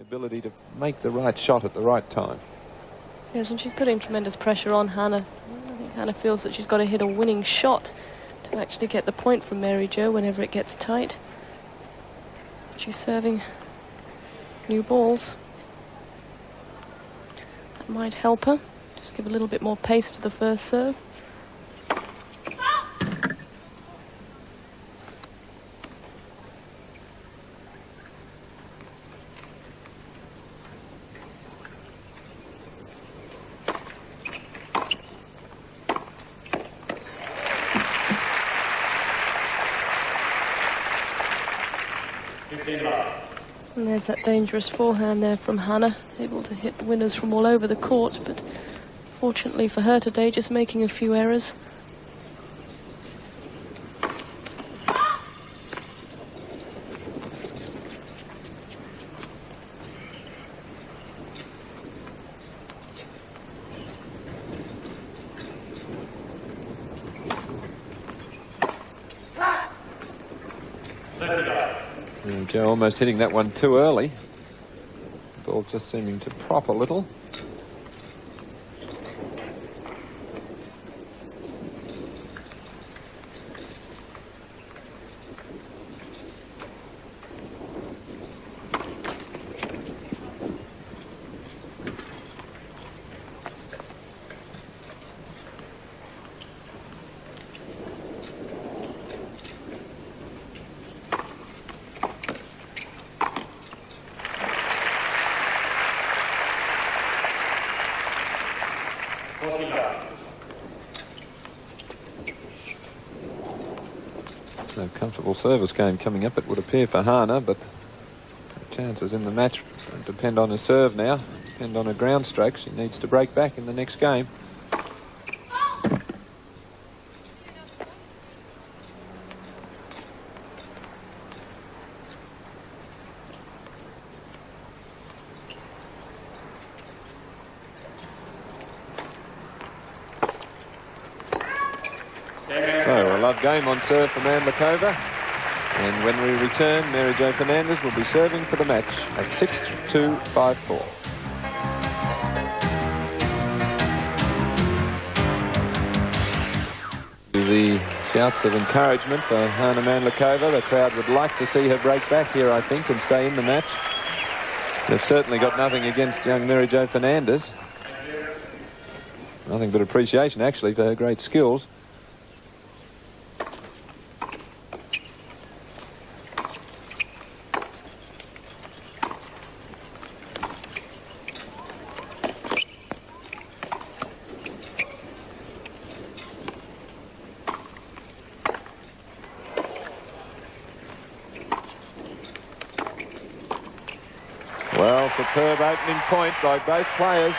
ability to make the right shot at the right time. Yes, and she's putting tremendous pressure on Hana. I think Hana feels that she's got to hit a winning shot to actually get the point from Mary Jo whenever it gets tight. She's serving new balls. That might help her. Just give a little bit more pace to the first serve. And there's that dangerous forehand there from Hana, able to hit winners from all over the court, but fortunately for her today, just making a few errors. Joe almost hitting that one too early. Ball just seeming to prop a little. No comfortable service game coming up, it would appear, for Hana, but her chances in the match depend on her serve now, depend on her ground strokes. She needs to break back in the next game. So a love game on serve for Mandlikova, and when we return, Mary Jo Fernandez will be serving for the match at 6-2, 5-4. The shouts of encouragement for Hana Mandlikova. The crowd would like to see her break back here, I think, and stay in the match. They've certainly got nothing against young Mary Jo Fernandez. Nothing but appreciation, actually, for her great skills. Well, superb opening point by both players.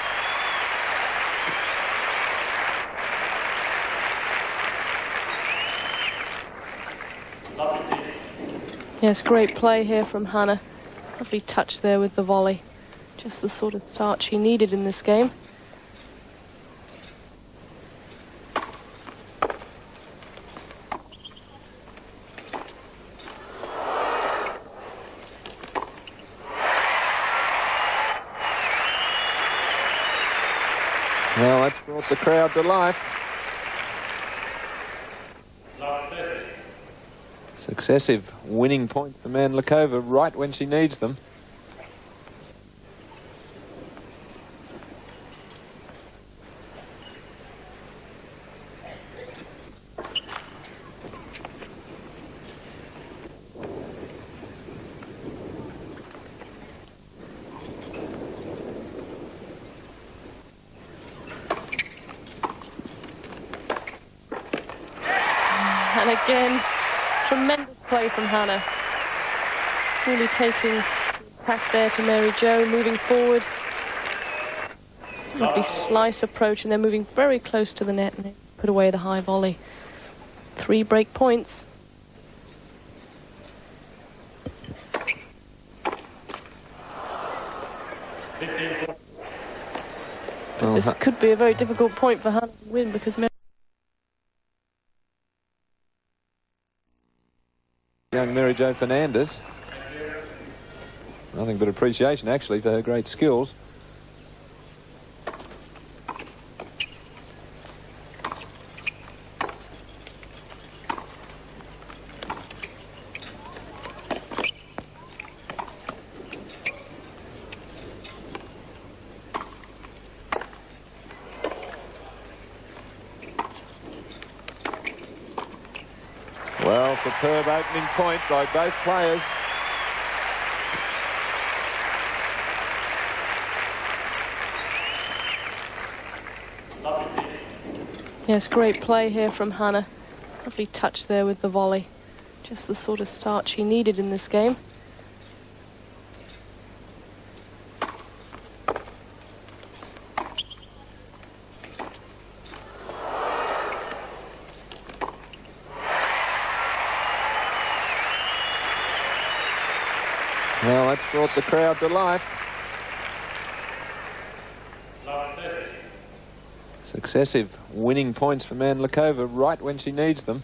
Yes, great play here from Hana. Lovely touch there with the volley. Just the sort of start she needed in this game. Well, that's brought the crowd to life. Successive winning points for Mandlikova right when she needs them. And again, tremendous play from Hana. Really taking back there to Mary Jo, moving forward. Lovely slice approach, and they're moving very close to the net, and they put away the high volley. 3 break points. But this could be a very difficult point for Hana to win, because young Mary Jo Fernandez. Nothing but appreciation, actually, for her great skills. Well, superb opening point by both players. Yes, great play here from Hana. Lovely touch there with the volley. Just the sort of start she needed in this game. Well, that's brought the crowd to life. Successive winning points for Mandlikova right when she needs them.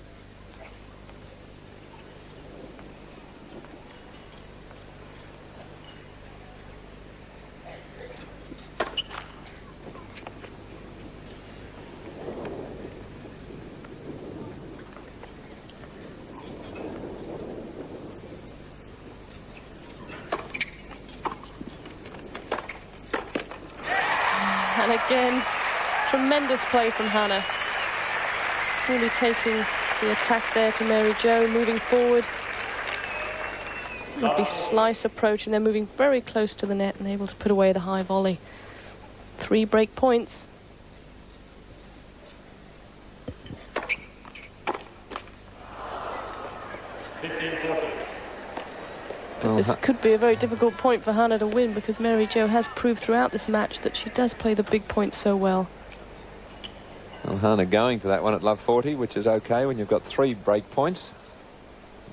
And again, tremendous play from Hana. Really taking the attack there to Mary Jo, moving forward. Lovely slice approach, and they're moving very close to the net and able to put away the high volley. 3 break points. But this could be a very difficult point for Hana to win, because Mary Jo has proved throughout this match that she does play the big points so well. Well, Hana going for that one at love 40, which is okay when you've got 3 break points.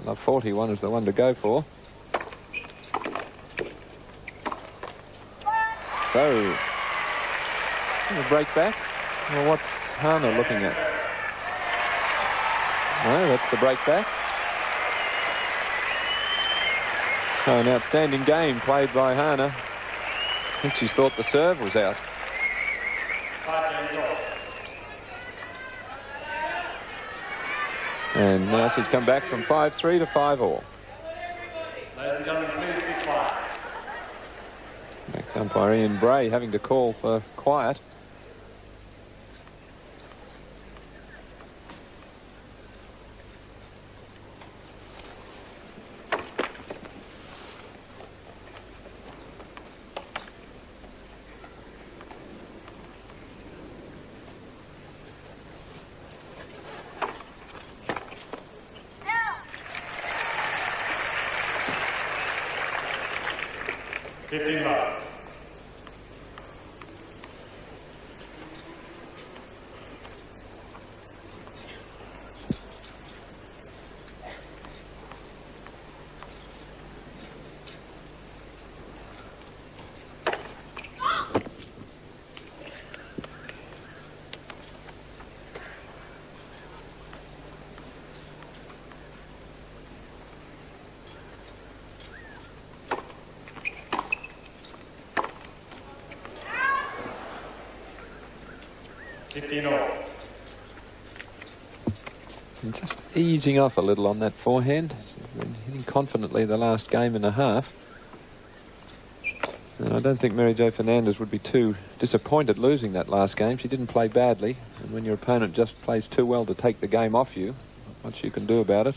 Love 41 is the one to go for. So, a break back. Well, what's Hana looking at? No, that's the break back. So an outstanding game played by Hana. I think she's thought the serve was out. And now she's come back from 5-3 to 5-all. Ladies and gentlemen, please be quiet. Back umpire Ian Bray having to call for quiet. And just easing off a little on that forehand. She's been hitting confidently the last game and a half. And I don't think Mary Jo Fernandez would be too disappointed losing that last game. She didn't play badly. And when your opponent just plays too well to take the game off you, not much you can do about it.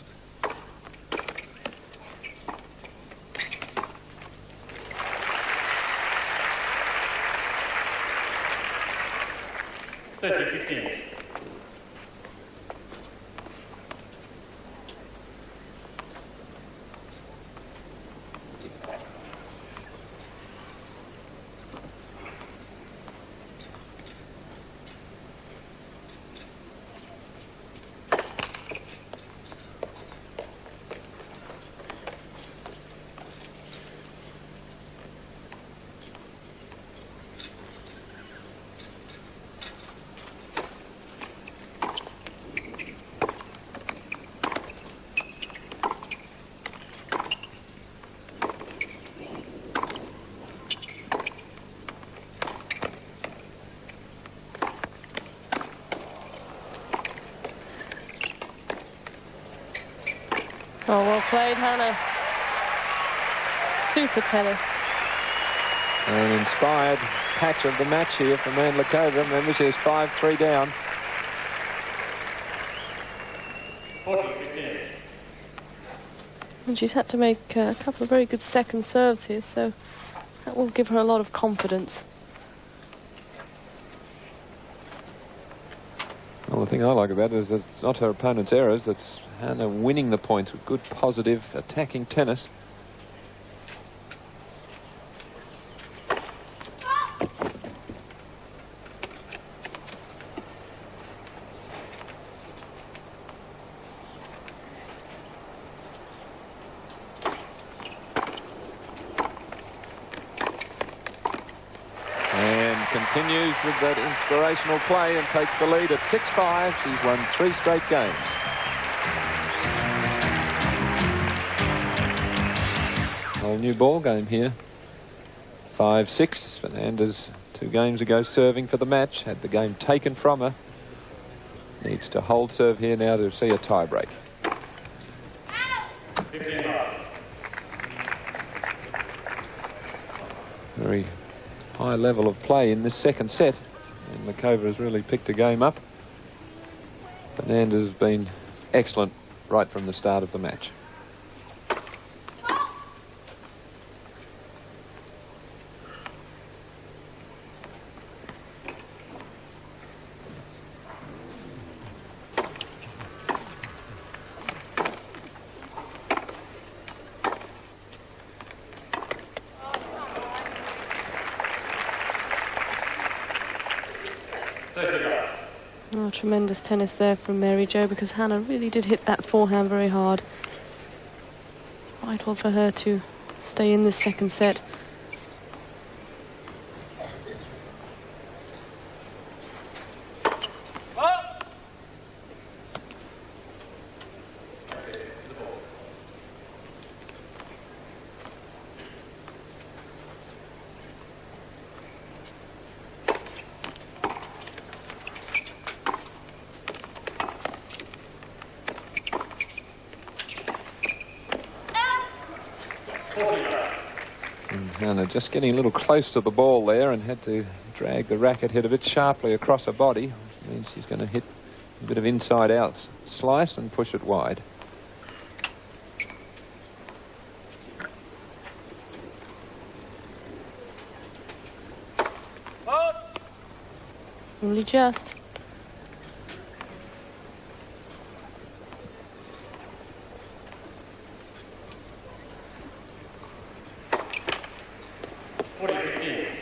Oh, well played, Hana. Super tennis. An inspired patch of the match here for Mandlikova. Remember, she is 5-3 down. 40-15. And she's had to make a couple of very good second serves here, so that will give her a lot of confidence. Well, the thing I like about it is that it's not her opponent's errors, it's Hana winning the points with good, positive, attacking tennis. Continues with that inspirational play and takes the lead at 6-5. She's won 3 straight games. Whole new ball game here. 5-6. Fernandez 2 games ago serving for the match. Had the game taken from her. Needs to hold serve here now to see a tie break. Very high level of play in this second set, and Mandlikova has really picked the game up. Fernandez has been excellent right from the start of the match. Oh, tremendous tennis there from Mary Jo, because Hana really did hit that forehand very hard. Vital for her to stay in this second set. Hana just getting a little close to the ball there and had to drag the racket head a bit sharply across her body, which means she's going to hit a bit of inside-out slice and push it wide. Only just.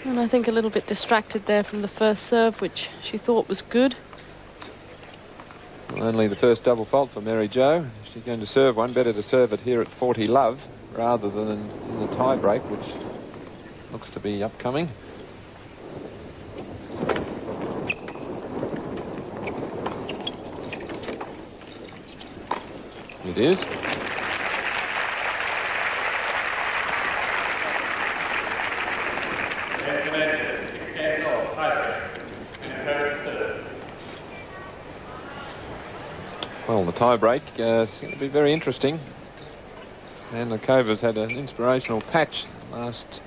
And I think a little bit distracted there from the first serve, which she thought was good. Well, only the first double fault for Mary Jo. If she's going to serve one, better to serve it here at 40 love rather than in the tie break, which looks to be upcoming. It is. Well, the tie-break is going to be very interesting. Mandlikova's had an inspirational patch the last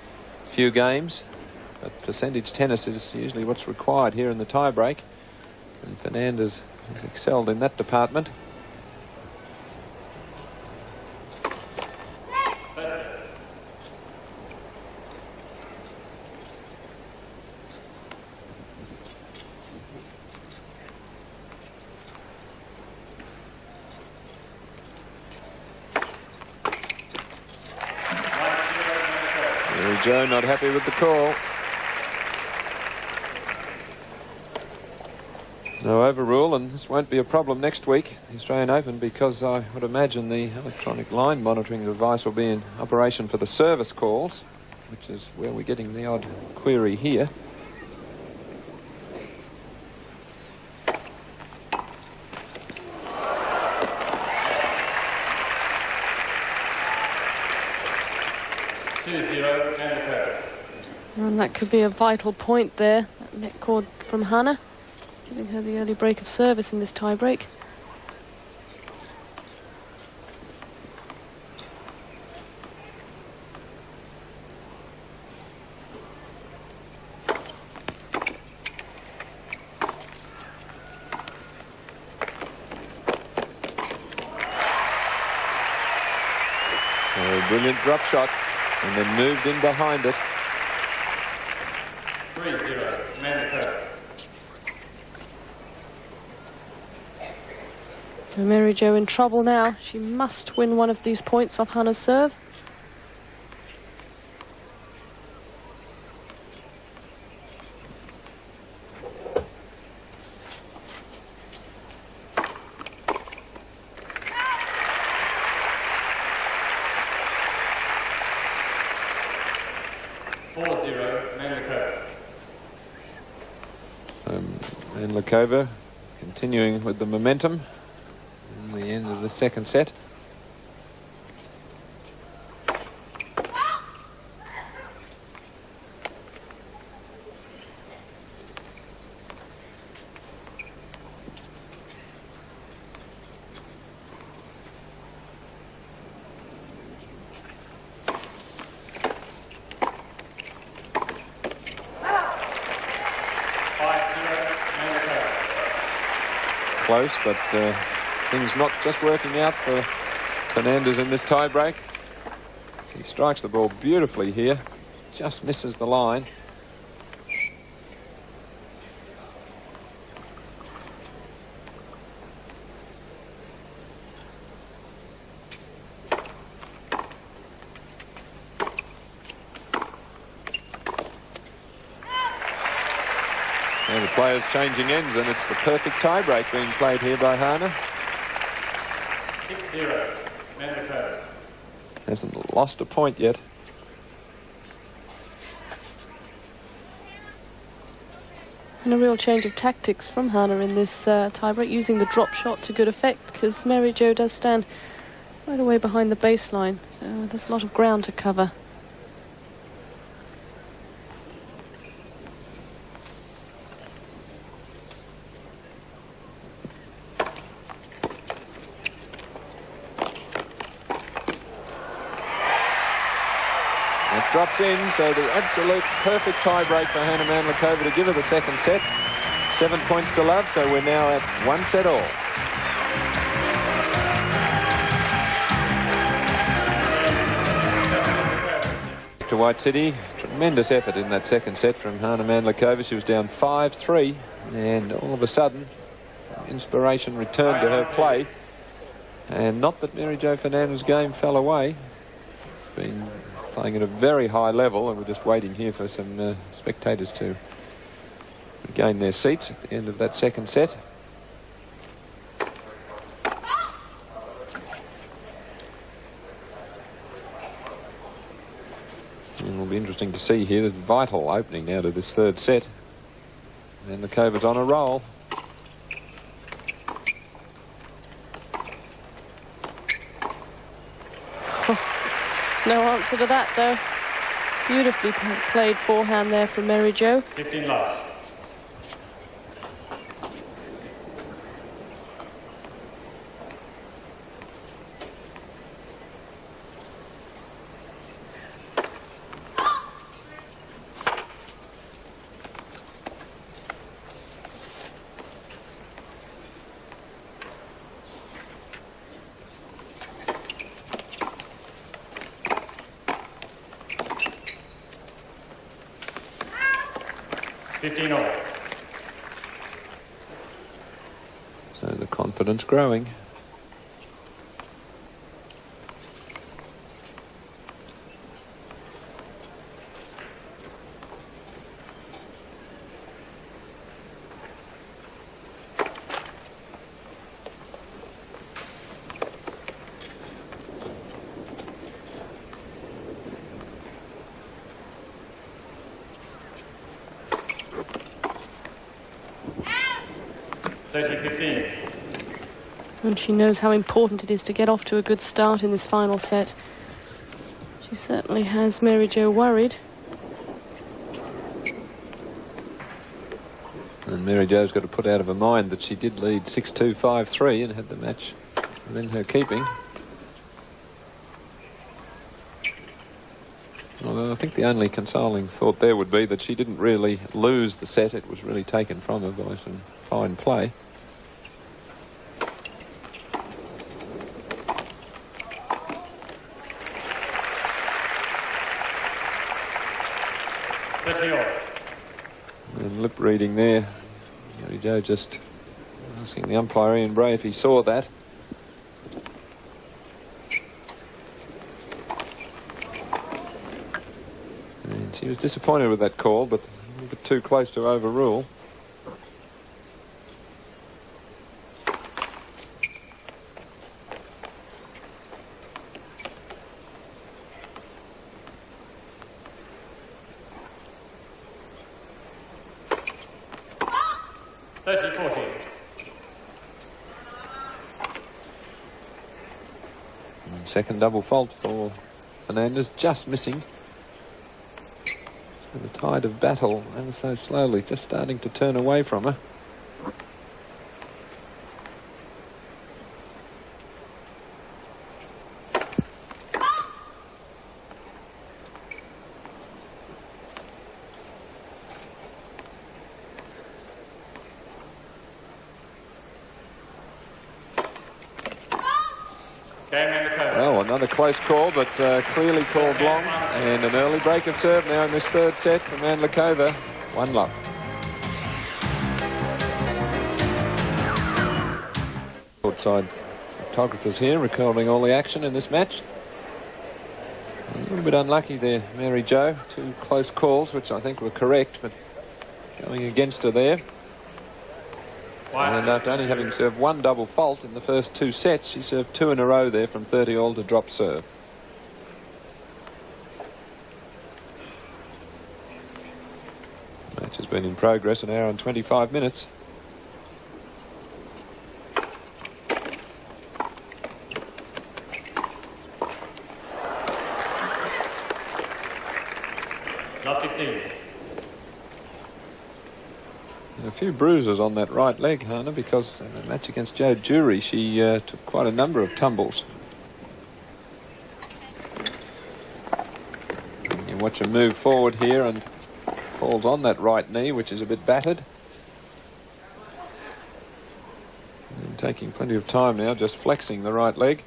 few games, but percentage tennis is usually what's required here in the tie-break, and Fernandez has excelled in that department. Jo not happy with the call. No overrule, and this won't be a problem next week, the Australian Open, because I would imagine the electronic line monitoring device will be in operation for the service calls, which is where we're getting the odd query here. And that could be a vital point there, that net cord from Hana, giving her the early break of service in this tie break. A brilliant drop shot, and then moved in behind it. 3-0, Mandlikova. So Mary Jo in trouble now. She must win one of these points off Hana's serve. Mandlikova continuing with the momentum in the end of the second set. Close, but things not just working out for Fernandez in this tie-break. He strikes the ball beautifully here, just misses the line. Now the players changing ends, and it's the perfect tie-break being played here by Hana. 6-0, Mandlikova. Hasn't lost a point yet. And a real change of tactics from Hana in this tie-break, using the drop shot to good effect, because Mary Jo does stand right away behind the baseline, so there's a lot of ground to cover. Drops in, so the absolute perfect tie-break for Hana Mandlikova to give her the second set. 7 points to love, so we're now at 1 set all. To White City, tremendous effort in that second set from Hana Mandlikova. She was down 5-3, and all of a sudden, inspiration returned to her play. And not that Mary Jo Fernandez's game fell away. Been playing at a very high level, and we're just waiting here for some spectators to regain their seats at the end of that second set. And it'll be interesting to see here the vital opening now to this third set. And Mandlikova's on a roll. No answer to that, though. Beautifully played forehand there from Mary Jo. 15 love. So the confidence growing. And she knows how important it is to get off to a good start in this final set. She certainly has Mary Jo worried. And Mary Jo's got to put out of her mind that she did lead 6-2, 5-3 and had the match within her keeping. Although I think the only consoling thought there would be that she didn't really lose the set. It was really taken from her by some fine play. 30 all. And lip reading there. Mary Jo just asking the umpire, Ian Bray, if he saw that. And she was disappointed with that call, but a little bit too close to overrule. Second double fault for Fernandez, just missing. So the tide of battle, ever so slowly, just starting to turn away from her. Well, another close call, but clearly called long. And an early break of serve now in this third set for Mandlikova. 1-love. Outside photographers here recording all the action in this match. A little bit unlucky there, Mary Jo. 2 close calls, which I think were correct, but going against her there. And after only having served 1 double fault in the first 2 sets, she served 2 in a row there from 30 all to drop serve. Match has been in progress an hour and 25 minutes. Not 15. A few bruises on that right leg, Hana, because in the match against Jo Jury, she took quite a number of tumbles. And you watch her move forward here and falls on that right knee, which is a bit battered. And taking plenty of time now, just flexing the right leg.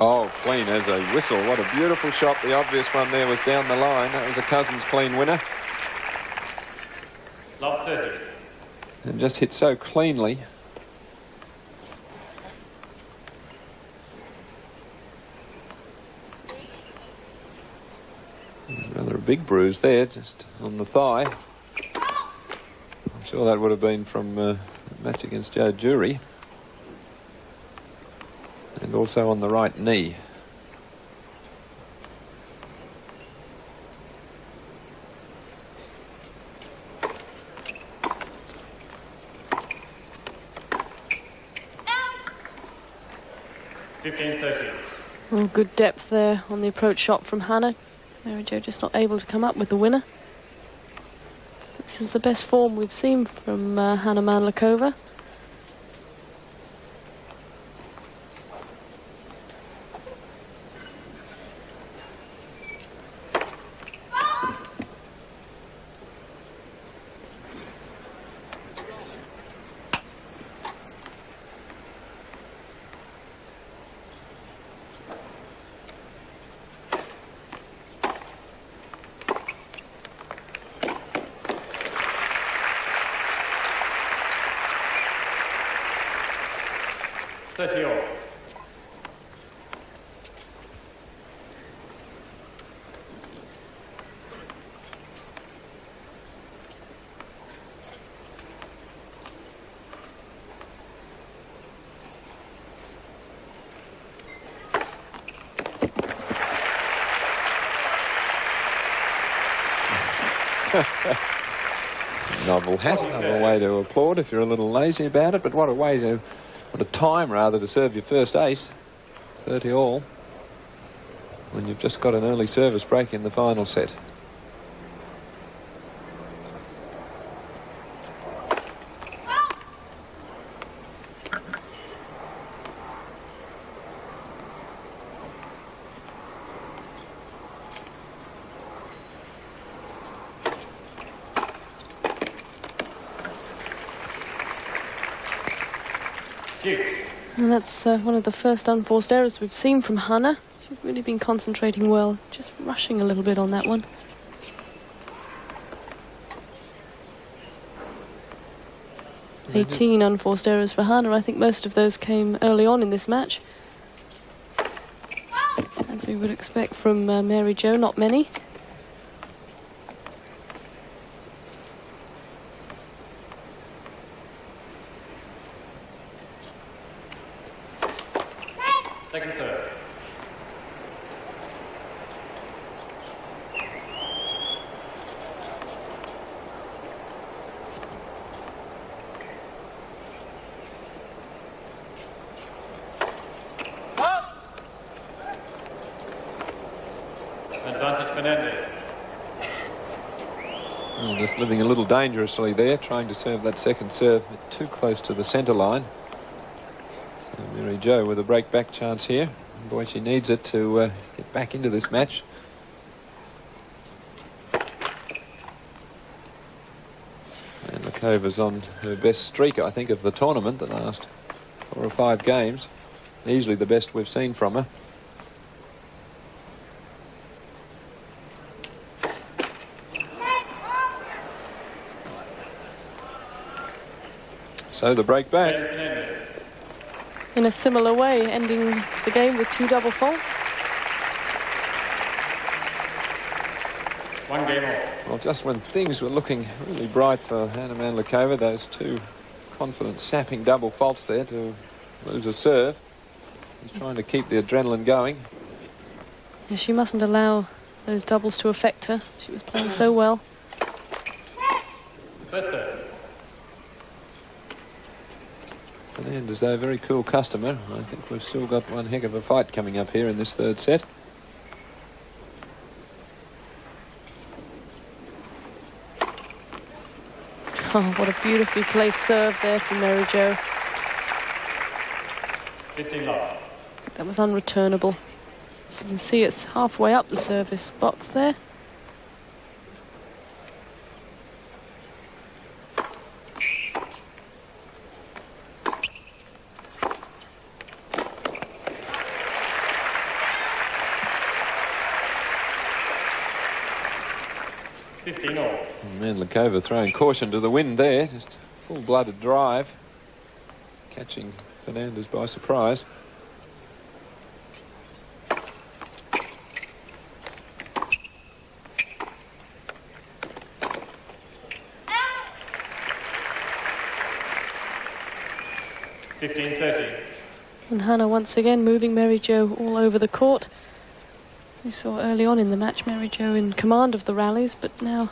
Oh, clean as a whistle. What a beautiful shot. The obvious one there was down the line. That was a Cousins clean winner. Love 30. And just hit so cleanly. Rather a big bruise there, just on the thigh. I'm sure that would have been from a match against Jo Jury. And also on the right knee. Oh, good depth there on the approach shot from Hana. Mary Jo just not able to come up with the winner. This is the best form we've seen from Hana Mandlikova. Novel hat, another way to applaud if you're a little lazy about it, but what a time rather to serve your first ace. 30 all. When you've just got an early service break in the final set. Due. And that's one of the first unforced errors we've seen from Hana. She's really been concentrating well, just rushing a little bit on that one. Mm-hmm. 18 unforced errors for Hana. I think most of those came early on in this match. As we would expect from Mary Jo, not many. Second serve. Advantage Fernandez. Oh, just living a little dangerously there, trying to serve that second serve too close to the centre line. So Mary Jo with a break-back chance here. Boy, she needs it to get back into this match. And Mandlikova's on her best streak, I think, of the tournament, the last 4 or 5 games. Easily the best we've seen from her. So the break back. In a similar way, ending the game with 2 double faults. One game off. Well, just when things were looking really bright for Hana Mandlikova, those 2 confident sapping double faults there to lose a serve. She's trying to keep the adrenaline going. Yeah, she mustn't allow those doubles to affect her. She was playing so well. First serve. Fernandez, though, a very cool customer. I think we've still got one heck of a fight coming up here in this 3rd set. Oh, what a beautifully placed serve there from Mary Jo. 15 love. That was unreturnable. So you can see it's halfway up the service box there. Mandlikova throwing caution to the wind there. Just full-blooded drive. Catching Fernandez by surprise. And Hana once again moving Mary Jo all over the court. We saw early on in the match Mary Jo in command of the rallies, but now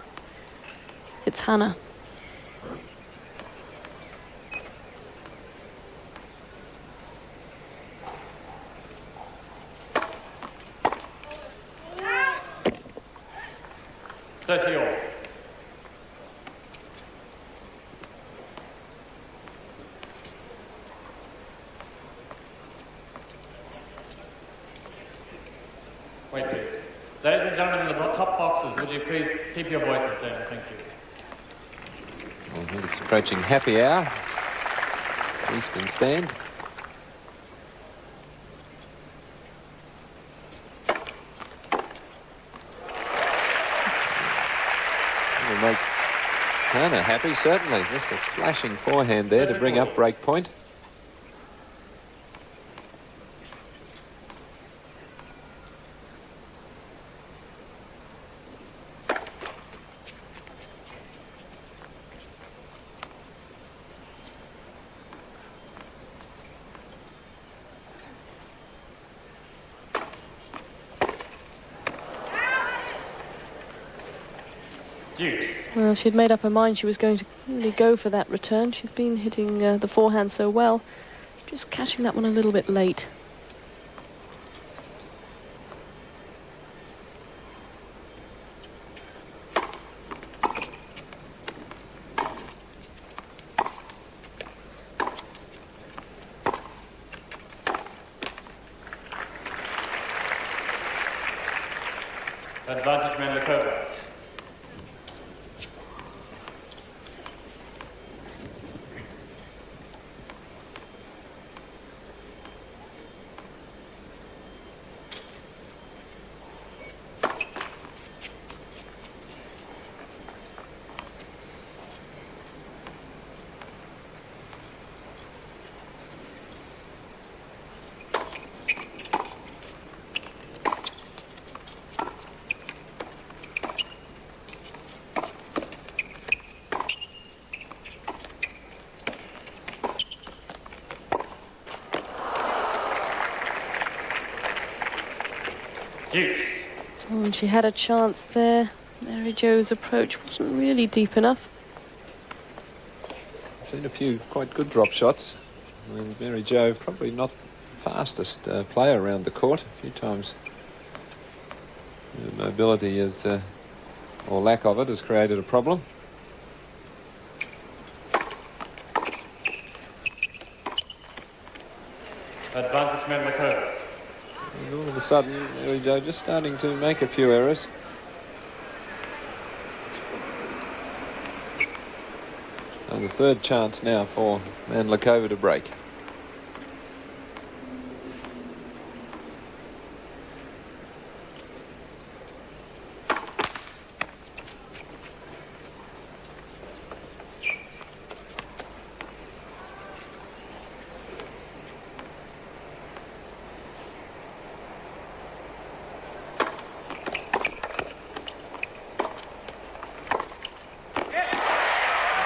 it's Hana. Wait, please. Ladies and gentlemen in the top boxes, would you please keep your voices down? Thank you. I think it's approaching happy hour. Eastern stand. Will make Hana happy, certainly. Just a flashing forehand there to bring up break point. Well, she'd made up her mind she was going to really go for that return. She's been hitting the forehand so well. Just catching that one a little bit late. Advantage Mandlikova. Deuce. Oh, and she had a chance there. Mary Jo's approach wasn't really deep enough. I've seen a few quite good drop shots. And Mary Jo probably not fastest player around the court. A few times her mobility is, or lack of it, has created a problem. Advantage Mandlikova. And all of a sudden, Mary Jo just starting to make a few errors. And the third chance now for Mandlikova to break.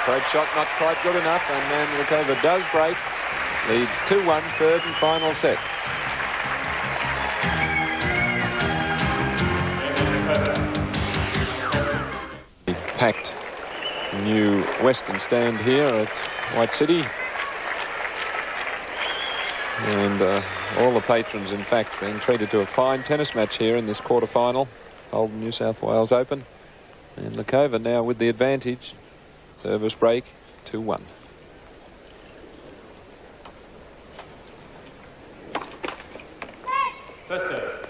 Approach shot not quite good enough, and Mandlikova does break. Leads 2-1, third and final set. The packed new Western stand here at White City. And all the patrons, in fact, being treated to a fine tennis match here in this quarter-final. Old New South Wales Open. And Mandlikova now with the advantage. Service break, 2-1. First serve.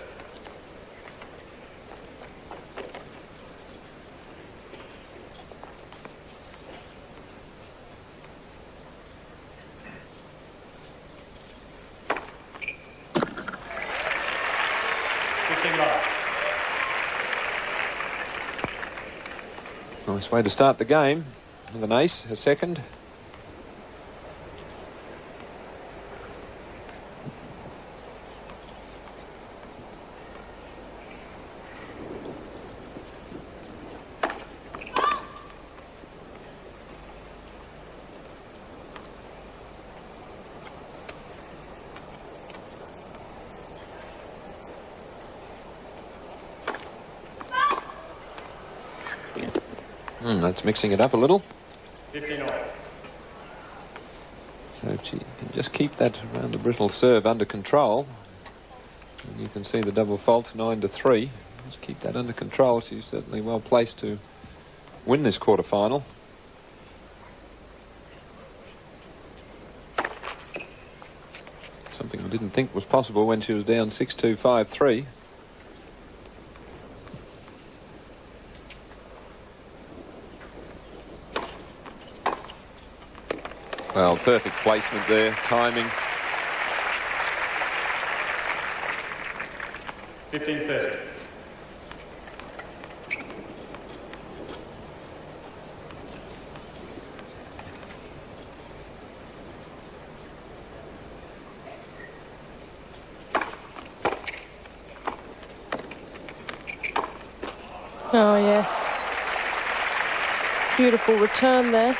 Nice way to start the game. With an ace, a second. That's mixing it up a little. 15-all. So if she can just keep that rather brittle serve under control, and you can see the double faults 9-3. Just keep that under control. She's certainly well placed to win this quarter-final. Something I didn't think was possible when she was down 6-2, 5-3. Well, perfect placement there, timing. 15-30. Oh, yes. Beautiful return there.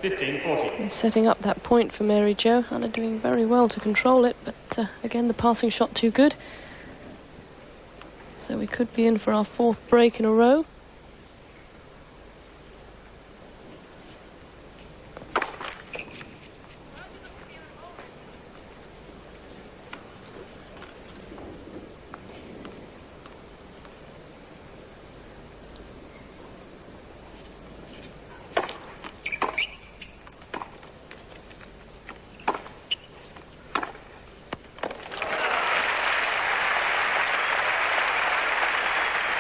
15-40. And setting up that point for Mary Jo. Hana doing very well to control it, but again, the passing shot too good. So we could be in for our fourth break in a row.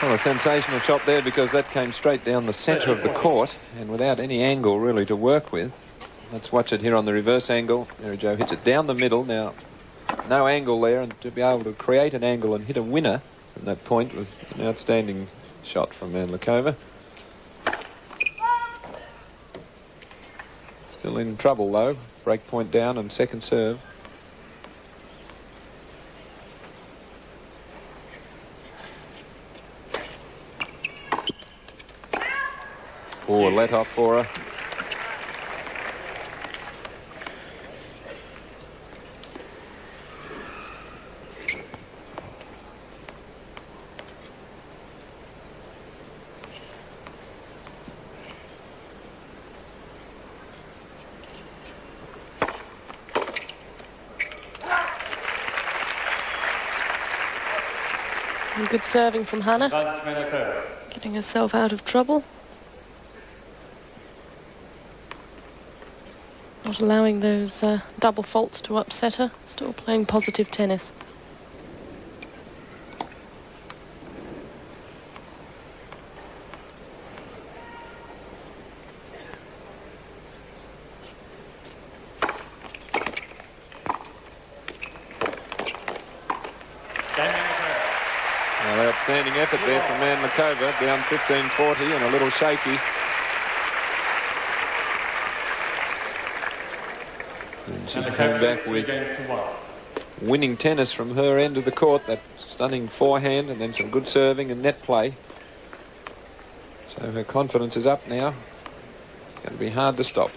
Well, a sensational shot there because that came straight down the centre of the court and without any angle really to work with. Let's watch it here on the reverse angle. Mary Jo hits it down the middle. Now, no angle there, and to be able to create an angle and hit a winner from that point was an outstanding shot from Mandlikova. Still in trouble though. Break point down and second serve. Oh, a let off for her. Some good serving from Hana. Advantage to Mandlikova. Getting herself out of trouble. Not allowing those double faults to upset her. Still playing positive tennis. Well, outstanding effort there from Mandlikova, down 15-40 and a little shaky. And she came back with winning tennis from her end of the court, that stunning forehand and then some good serving and net play. So her confidence is up now. It's going to be hard to stop.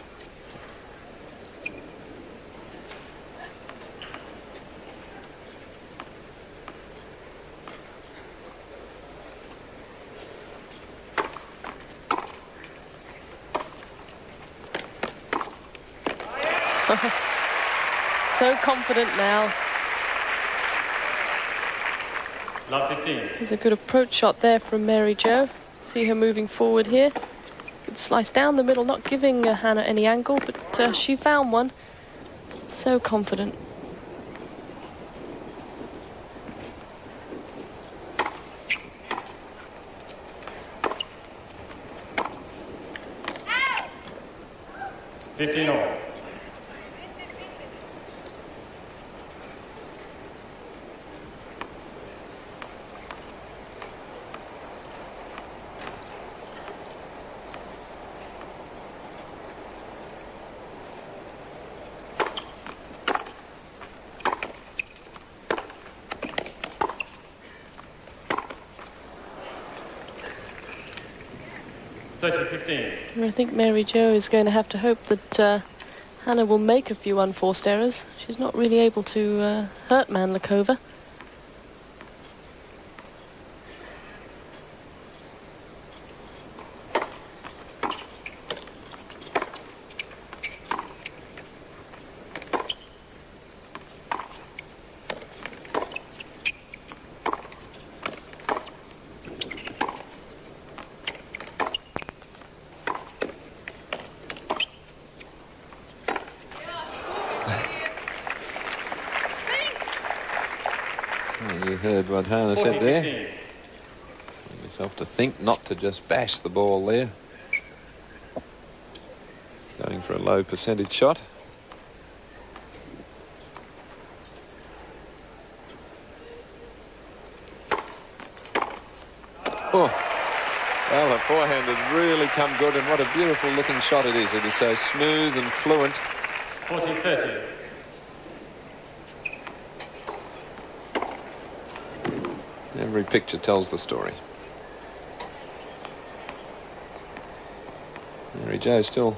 So confident now. Love 15. There's a good approach shot there from Mary Jo. See her moving forward here. Good slice down the middle, not giving Hana any angle, but she found one. So confident. Ow! 15-all. And I think Mary Jo is going to have to hope that Hana will make a few unforced errors. She's not really able to hurt Mandlikova. You heard what Hana said there. Get yourself to think not to just bash the ball there. Going for a low percentage shot. Oh, well, her forehand has really come good, and what a beautiful looking shot it is. It is so smooth and fluent. 40-30. Every picture tells the story. Mary Jo still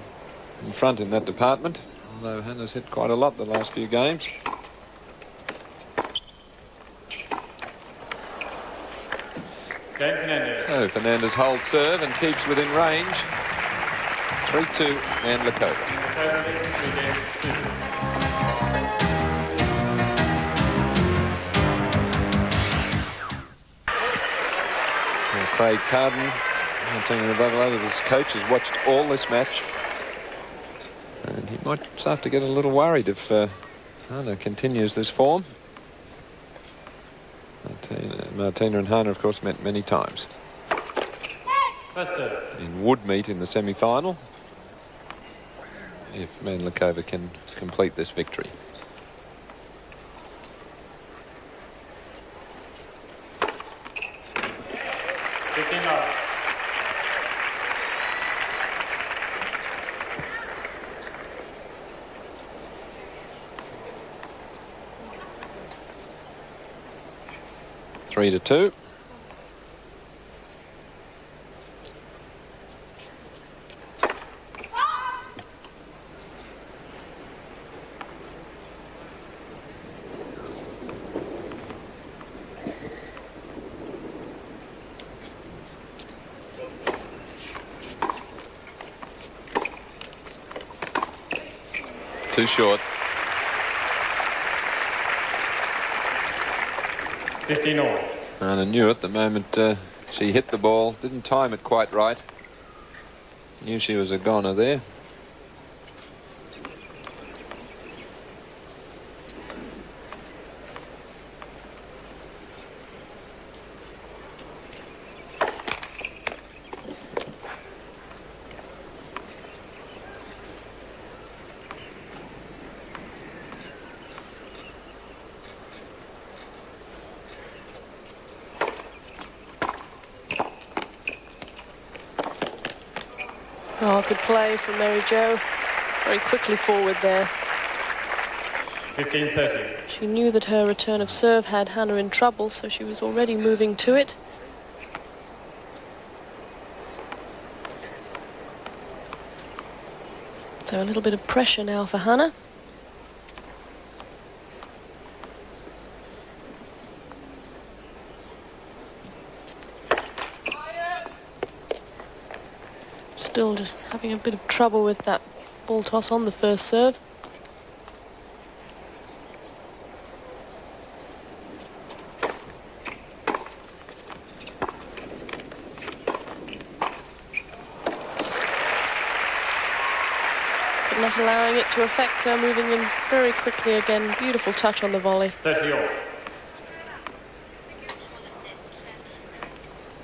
in front in that department, although Hana's hit quite a lot the last few games. Fernandez. So Fernandez holds serve and keeps within range. 3-2 Mandlikova. Mandlikova leads 3 games to 2. Craig Carden, his coach, has watched all this match, and he might start to get a little worried if Hana continues this form. Martina and Hana, of course, met many times. First serve. In Woodmeet in the semi-final, if Mandlikova can complete this victory. Three to 2. Too short. 15-all. Hana knew it the moment she hit the ball. Didn't time it quite right. Knew she was a goner there. Oh, good play from Mary Jo. Very quickly forward there. 15-30. She knew that her return of serve had Hana in trouble, so she was already moving to it. So a little bit of pressure now for Hana. Still just having a bit of trouble with that ball toss on the first serve. But not allowing it to affect her, moving in very quickly again. Beautiful touch on the volley. 30 all.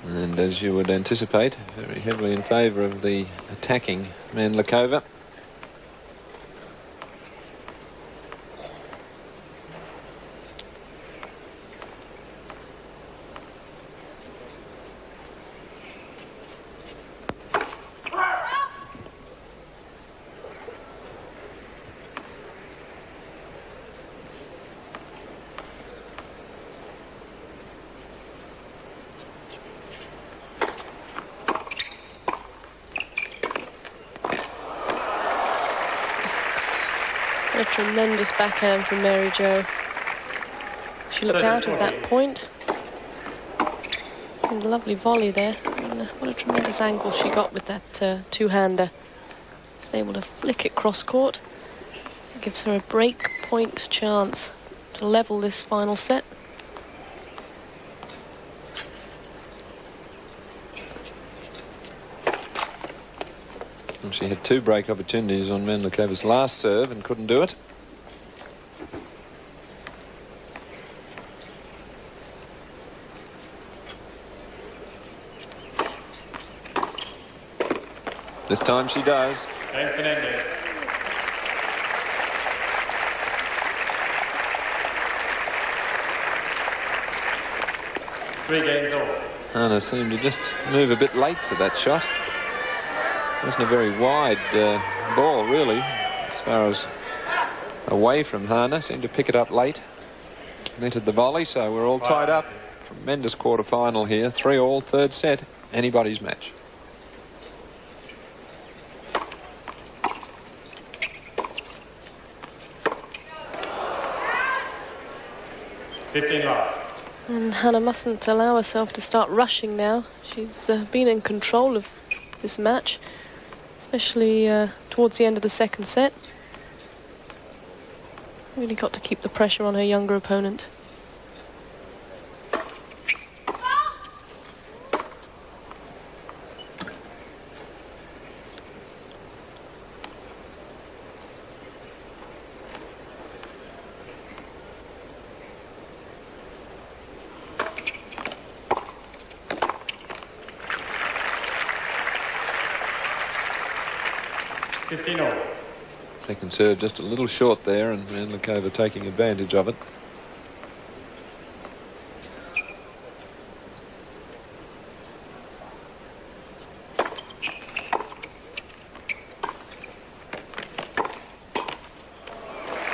And as you would anticipate, very heavily in favour of the attacking Mandlikova. A tremendous backhand from Mary Jo. She looked out at that point. A lovely volley there. And what a tremendous angle she got with that two-hander. Was able to flick it cross-court. Gives her a break point chance to level this final set. She had two break opportunities on Mandlikova's last serve and couldn't do it. This time she does. Fernandez. Three games all. Hana seemed to just move a bit late to that shot. Wasn't a very wide ball, really, as far as away from Hana. Seemed to pick it up late. Entered the volley, so we're all tied up. Tremendous quarter-final here. 3-all, third set. Anybody's match. And Hana mustn't allow herself to start rushing now. She's been in control of this match, especially towards the end of the second set. Really got to keep the pressure on her younger opponent. Second serve just a little short there, and Mandlikova taking advantage of it.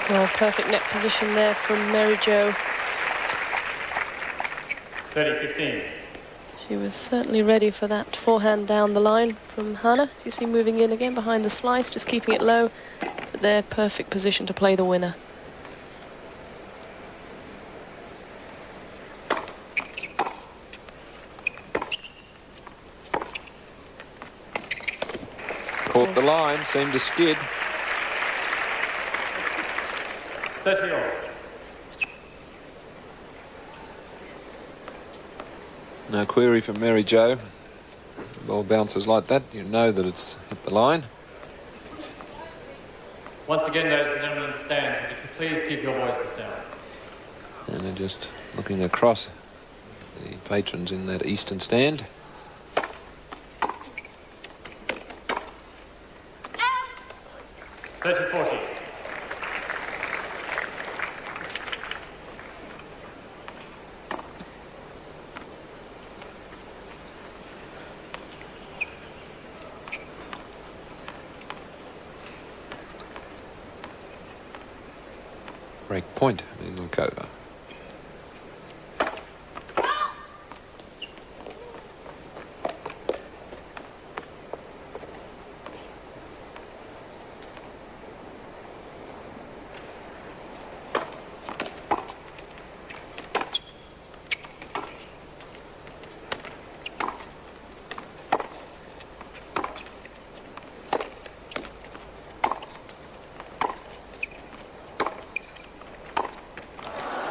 Well, perfect net position there from Mary Jo. 30-15. She was certainly ready for that forehand down the line from Hana. You see moving in again behind the slice, just keeping it low. But they're perfect position to play the winner. Caught the line, seemed to skid. 30-all. No query from Mary Jo. The ball bounces like that, you know that it's hit the line. Once again, ladies and gentlemen in the stands, would you please keep your voices down? And they're just looking across the patrons in that eastern stand. $30-40. Break point, Mandlikova.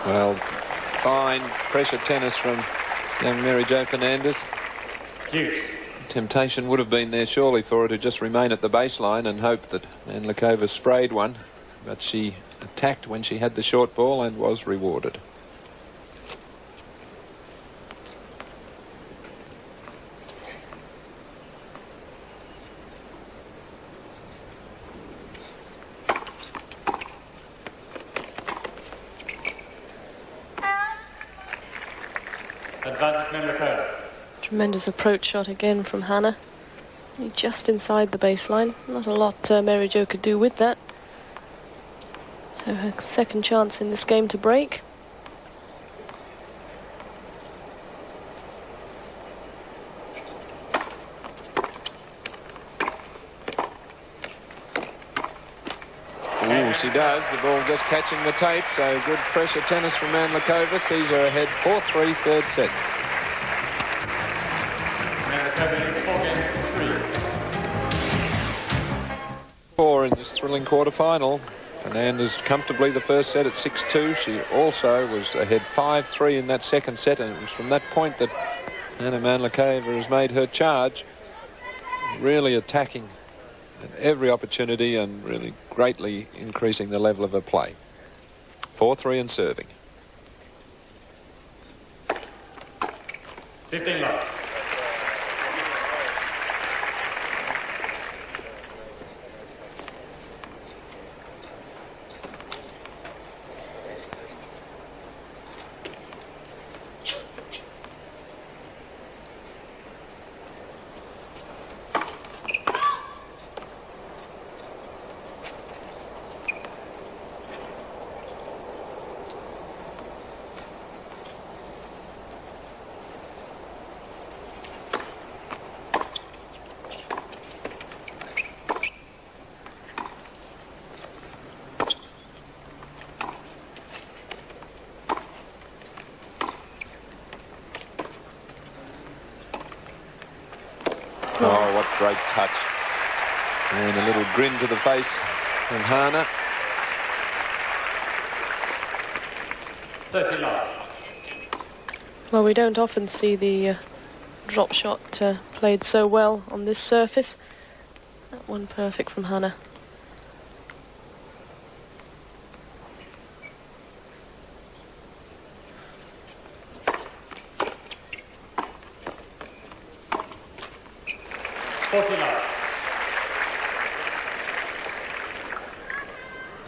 Well, fine pressure tennis from young Mary Jo Fernandez. Deuce. Temptation would have been there surely for her to just remain at the baseline and hope that Mandlikova sprayed one, but she attacked when she had the short ball and was rewarded. Advantage Mandlikova. Tremendous approach shot again from Hana. Just inside the baseline. Not a lot Mary Jo could do with that. So her second chance in this game to break. Ooh, she does. The ball just catching the tape, so good pressure tennis from Mandlikova. Sees her ahead 4-3, third set. Mandlikova leads 4 games to 3. 4 in this thrilling quarter-final. Fernandez comfortably the first set at 6-2. She also was ahead 5-3 in that second set, and it was from that point that Hana Mandlikova has made her charge, really attacking at every opportunity and really greatly increasing the level of her play. 4-3 and serving. 15 love. Oh, what great touch. And a little grin to the face of Hana. 30 love. Well, we don't often see the drop shot played so well on this surface. That one perfect from Hana.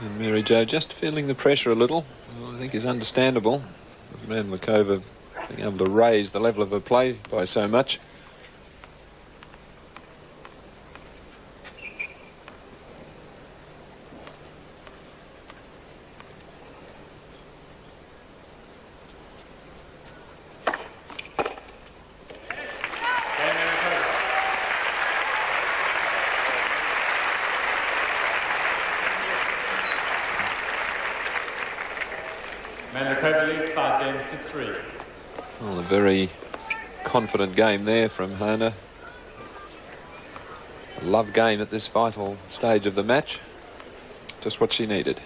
And Mary Jo just feeling the pressure a little. Well, I think is understandable. Mandlikova being able to raise the level of her play by so much. Mandlikova leads 5 games to 3. Well, a very confident game there from Hana. A love game at this vital stage of the match. Just what she needed.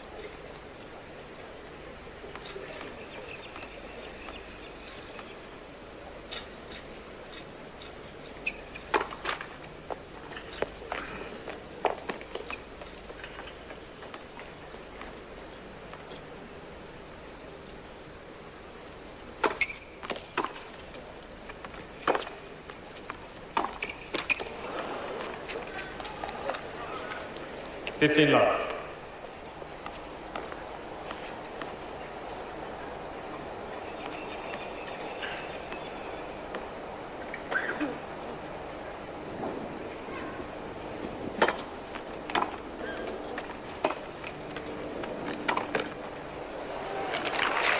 15 love.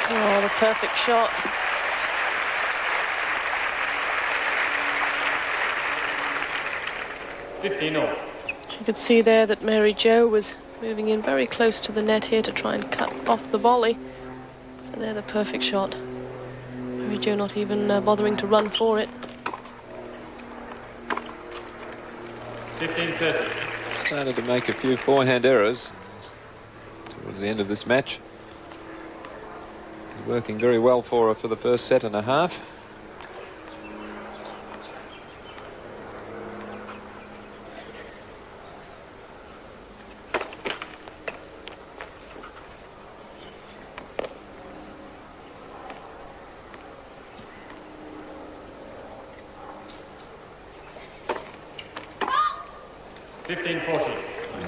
Oh, the perfect shot. You could see there that Mary Jo was moving in very close to the net here to try and cut off the volley. So there, the perfect shot. Mary Jo not even bothering to run for it. 15-30. Started to make a few forehand errors towards the end of this match. Working very well for her for the first set and a half.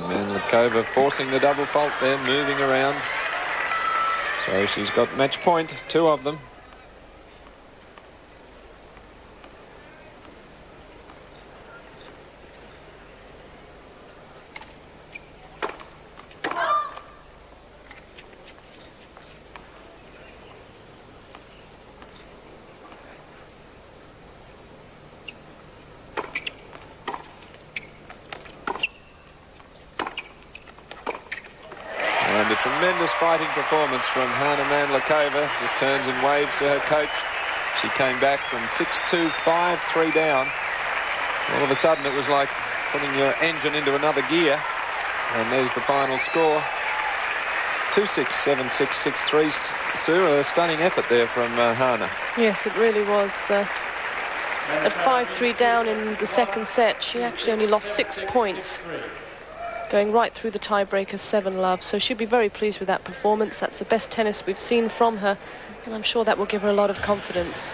Mandlikova forcing the double fault there, moving around. So she's got match point, 2 of them. And a tremendous fighting performance from Hana Mandlikova. Just turns and waves to her coach. She came back from 6-2, 5-3 down. All of a sudden it was like putting your engine into another gear. And there's the final score. 2-6, 7-6, 6-3. Sue, a stunning effort there from Hana. Yes, it really was. At 5-3 down in the second set, she actually only lost 6 points, going right through the tiebreaker, 7-love. So she'll be very pleased with that performance. That's the best tennis we've seen from her, and I'm sure that will give her a lot of confidence.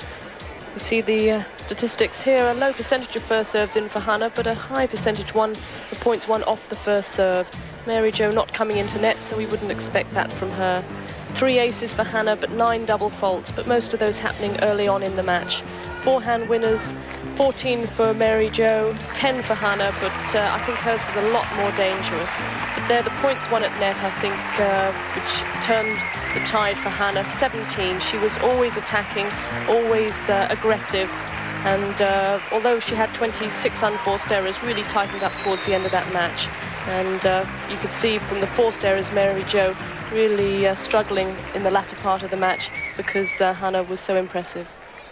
You see the statistics here, a low percentage of first serves in for Hana, but a high percentage the points won off the first serve. Mary Jo not coming into net, so we wouldn't expect that from her. 3 aces for Hana, but 9 double faults, but most of those happening early on in the match. Forehand winners, 14 for Mary Jo, 10 for Hana, but I think hers was a lot more dangerous. But there, the points won at net, I think, which turned the tide for Hana. 17, she was always attacking, always aggressive, and although she had 26 unforced errors, really tightened up towards the end of that match. And you could see from the forced errors, Mary Jo really struggling in the latter part of the match because Hana was so impressive.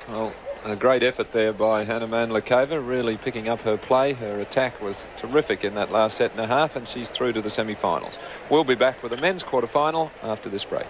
Well, a great effort there by Hana Mandlikova, really picking up her play. Her attack was terrific in that last set and a half, and she's through to the semi-finals. We'll be back with the men's quarter-final after this break.